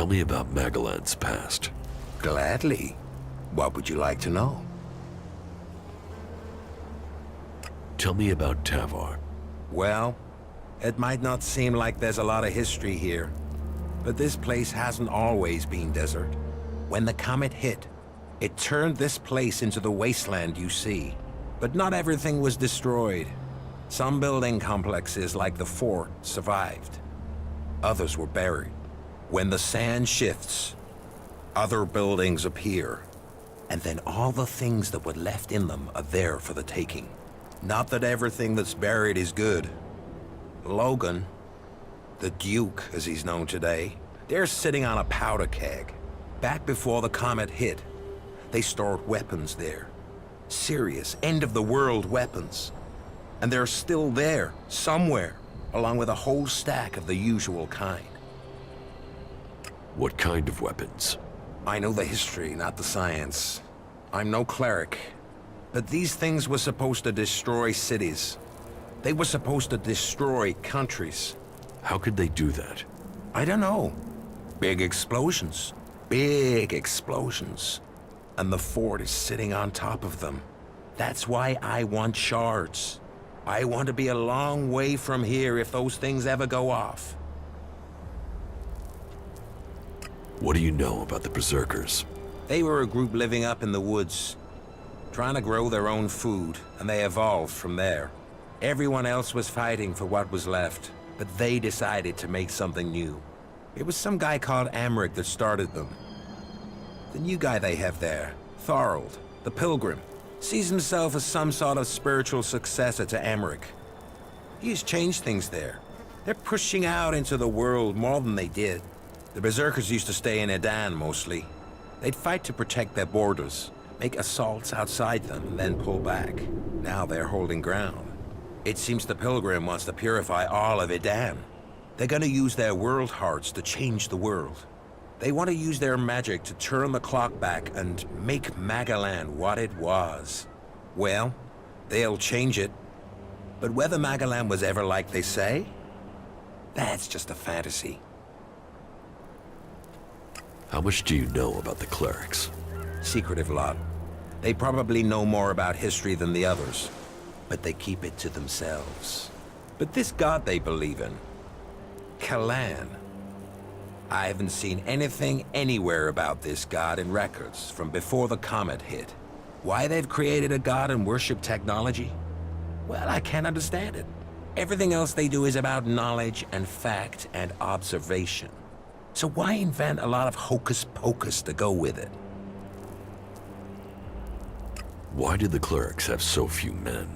Tell me about Magalan's past. Gladly. What would you like to know? Tell me about Tavar. Well, it might not seem like there's a lot of history here, but this place hasn't always been desert. When the comet hit, it turned this place into the wasteland you see. But not everything was destroyed. Some building complexes, like the fort, survived. Others were buried. When the sand shifts, other buildings appear. And then all the things that were left in them are there for the taking. Not that everything that's buried is good. Logan, the Duke as he's known today, they're sitting on a powder keg. Back before the comet hit, they stored weapons there. Serious, end-of-the-world weapons. And they're still there, somewhere, along with a whole stack of the usual kind. What kind of weapons? I know the history, not the science. I'm no cleric. But these things were supposed to destroy cities. They were supposed to destroy countries. How could they do that? I don't know. Big explosions. Big explosions. And the fort is sitting on top of them. That's why I want shards. I want to be a long way from here if those things ever go off. What do you know about the Berserkers? They were a group living up in the woods, trying to grow their own food, and they evolved from there. Everyone else was fighting for what was left, but they decided to make something new. It was some guy called Amric that started them. The new guy they have there, Thorold, the Pilgrim, sees himself as some sort of spiritual successor to Amric. He has changed things there. They're pushing out into the world more than they did. The Berserkers used to stay in Edan mostly. They'd fight to protect their borders, make assaults outside them, and then pull back. Now they're holding ground. It seems the Pilgrim wants to purify all of Edan. They're gonna use their world hearts to change the world. They want to use their magic to turn the clock back and make Magalan what it was. Well, they'll change it. But whether Magalan was ever like they say, that's just a fantasy. How much do you know about the Clerics? Secretive lot. They probably know more about history than the others, but they keep it to themselves. But this god they believe in, Kalan, I haven't seen anything anywhere about this god in records from before the comet hit. Why they've created a god and worship technology? Well, I can't understand it. Everything else they do is about knowledge and fact and observation. So why invent a lot of hocus pocus to go with it? Why did the Clerics have so few men?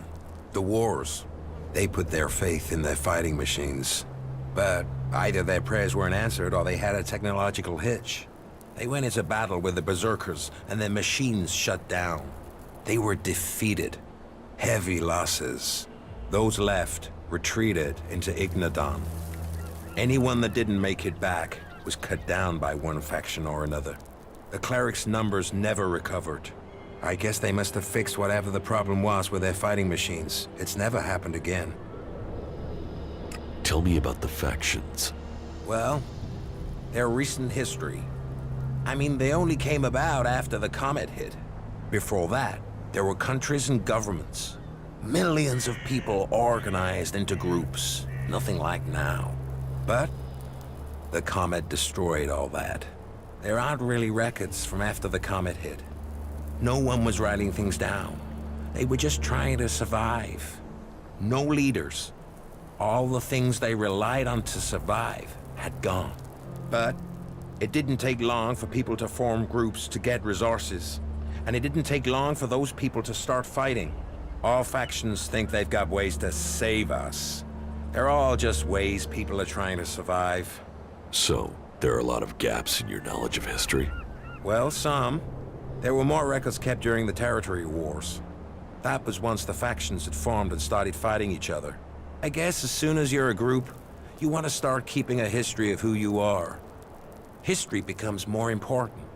The wars. They put their faith in their fighting machines. But either their prayers weren't answered or they had a technological hitch. They went into battle with the Berserkers and their machines shut down. They were defeated. Heavy losses. Those left retreated into Ignadon. Anyone that didn't make it back was cut down by one faction or another. The Clerics' numbers never recovered. I guess they must have fixed whatever the problem was with their fighting machines. It's never happened again. Tell me about the factions. Well, they're recent history. I mean, they only came about after the comet hit. Before that, there were countries and governments. Millions of people organized into groups. Nothing like now. But the comet destroyed all that. There aren't really records from after the comet hit. No one was writing things down. They were just trying to survive. No leaders. All the things they relied on to survive had gone. But it didn't take long for people to form groups to get resources. And it didn't take long for those people to start fighting. All factions think they've got ways to save us. They're all just ways people are trying to survive. So, there are a lot of gaps in your knowledge of history? Well, some. There were more records kept during the territory wars. That was once the factions had formed and started fighting each other. I guess as soon as you're a group, you want to start keeping a history of who you are. History becomes more important.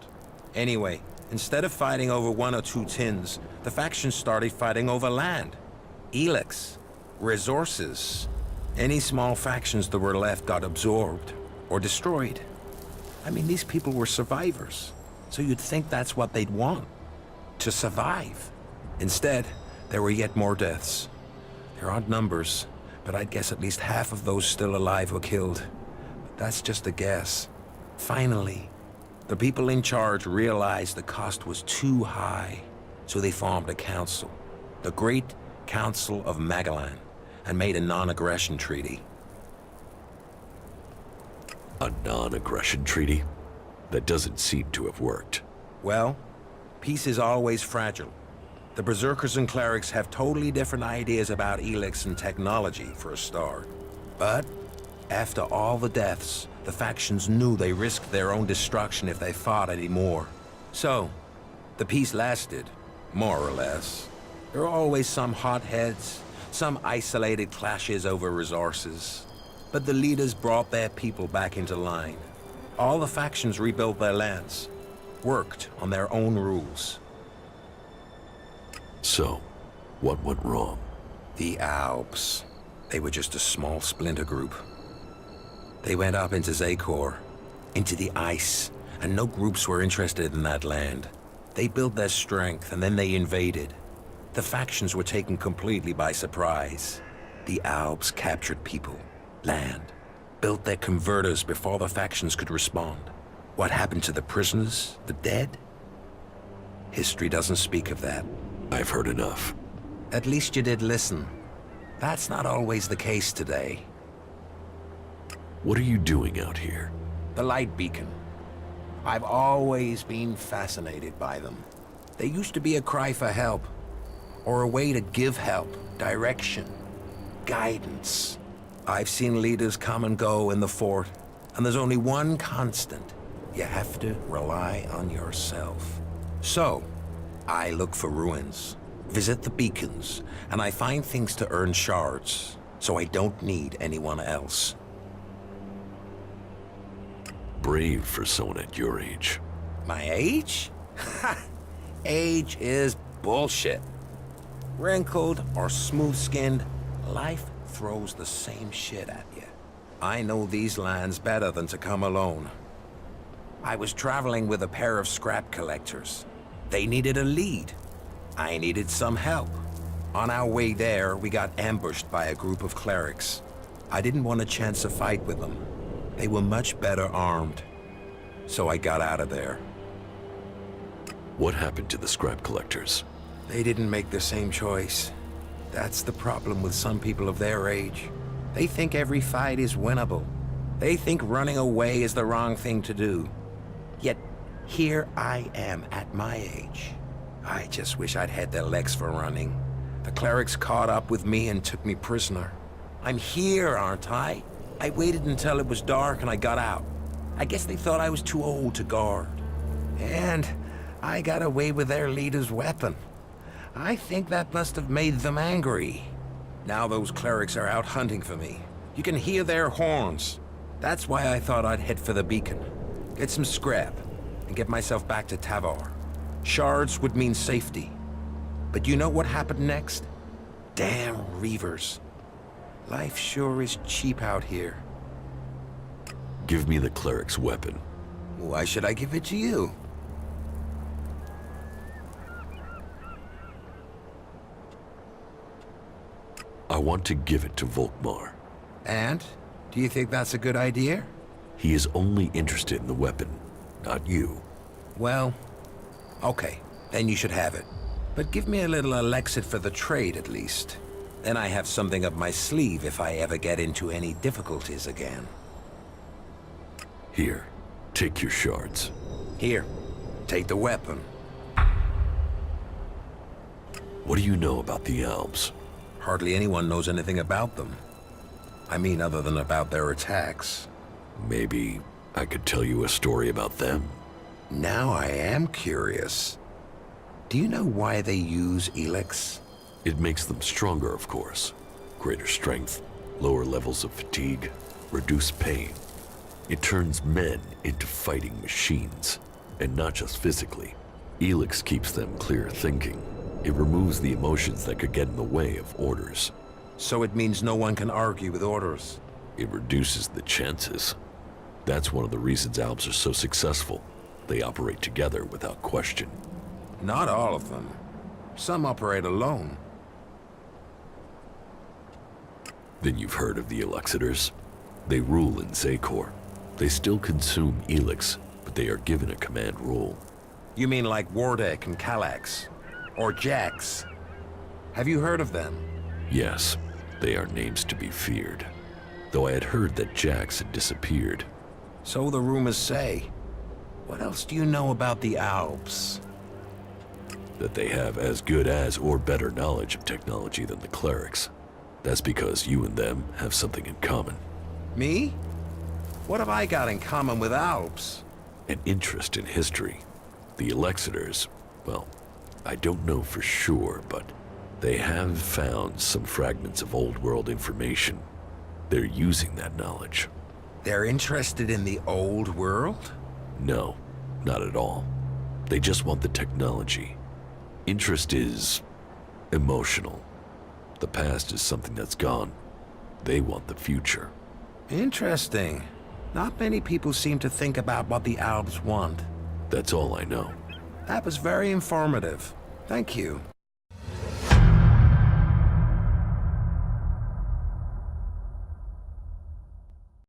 Anyway, instead of fighting over 1 or 2 tins, the factions started fighting over land. Elex. Resources. Any small factions that were left got absorbed or destroyed. I mean, these people were survivors, so you'd think that's what they'd want, to survive. Instead, there were yet more deaths. There aren't numbers, but I'd guess at least half of those still alive were killed. But that's just a guess. Finally, the people in charge realized the cost was too high, so they formed a council, the Great Council of Magalan, and made a non-aggression treaty. A non-aggression treaty? That doesn't seem to have worked. Well, peace is always fragile. The Berserkers and Clerics have totally different ideas about Elex and technology, for a start. But after all the deaths, the factions knew they risked their own destruction if they fought anymore. So, the peace lasted, more or less. There are always some hotheads, some isolated clashes over resources. But the leaders brought their people back into line. All the factions rebuilt their lands, worked on their own rules. So, what went wrong? The Alps. They were just a small splinter group. They went up into Zakor, into the ice, and no groups were interested in that land. They built their strength, and then they invaded. The factions were taken completely by surprise. The Alps captured people, land, built their converters before the factions could respond. What happened to the prisoners, the dead? History doesn't speak of that. I've heard enough. At least you did listen. That's not always the case today. What are you doing out here? The light beacon. I've always been fascinated by them. They used to be a cry for help, or a way to give help, direction, guidance. I've seen leaders come and go in the fort, and there's only one constant. You have to rely on yourself. So, I look for ruins, visit the beacons, and I find things to earn shards, so I don't need anyone else. Brave for someone at your age. My age? Ha! Age is bullshit. Wrinkled or smooth-skinned, life throws the same shit at you. I know these lands better than to come alone. I was traveling with a pair of scrap collectors. They needed a lead. I needed some help. On our way there, we got ambushed by a group of clerics. I didn't want a chance to fight with them. They were much better armed. So I got out of there. What happened to the scrap collectors? They didn't make the same choice. That's the problem with some people of their age. They think every fight is winnable. They think running away is the wrong thing to do. Yet, here I am at my age. I just wish I'd had their legs for running. The clerics caught up with me and took me prisoner. I'm here, aren't I? I waited until it was dark and I got out. I guess they thought I was too old to guard. And I got away with their leader's weapon. I think that must have made them angry. Now those clerics are out hunting for me. You can hear their horns. That's why I thought I'd head for the beacon. Get some scrap, and get myself back to Tavar. Shards would mean safety. But you know what happened next? Damn Reavers. Life sure is cheap out here. Give me the cleric's weapon. Why should I give it to you? I want to give it to Volkmar. And? Do you think that's a good idea? He is only interested in the weapon, not you. Well, okay. Then you should have it. But give me a little Elexit for the trade, at least. Then I have something up my sleeve if I ever get into any difficulties again. Here, take your shards. Here, take the weapon. What do you know about the Alps? Hardly anyone knows anything about them. I mean, other than about their attacks. Maybe I could tell you a story about them. Now I am curious. Do you know why they use Elex? It makes them stronger, of course. Greater strength, lower levels of fatigue, reduced pain. It turns men into fighting machines, and not just physically. Elex keeps them clear thinking. It removes the emotions that could get in the way of orders. So it means no one can argue with orders. It reduces the chances. That's one of the reasons Alps are so successful. They operate together without question. Not all of them. Some operate alone. Then you've heard of the Elexitors. They rule in Zakor. They still consume Elex, but they are given a command role. You mean like Wardek and Calax? Or Jax? Have you heard of them? Yes, they are names to be feared. Though I had heard that Jax had disappeared. So the rumors say. What else do you know about the Alps? That they have as good as or better knowledge of technology than the Clerics. That's because you and them have something in common. Me? What have I got in common with Alps? An interest in history. The Elexitors, well, I don't know for sure, but they have found some fragments of old world information. They're using that knowledge. They're interested in the old world? No, not at all. They just want the technology. Interest is emotional. The past is something that's gone. They want the future. Interesting. Not many people seem to think about what the Alps want. That's all I know. That was very informative. Thank you.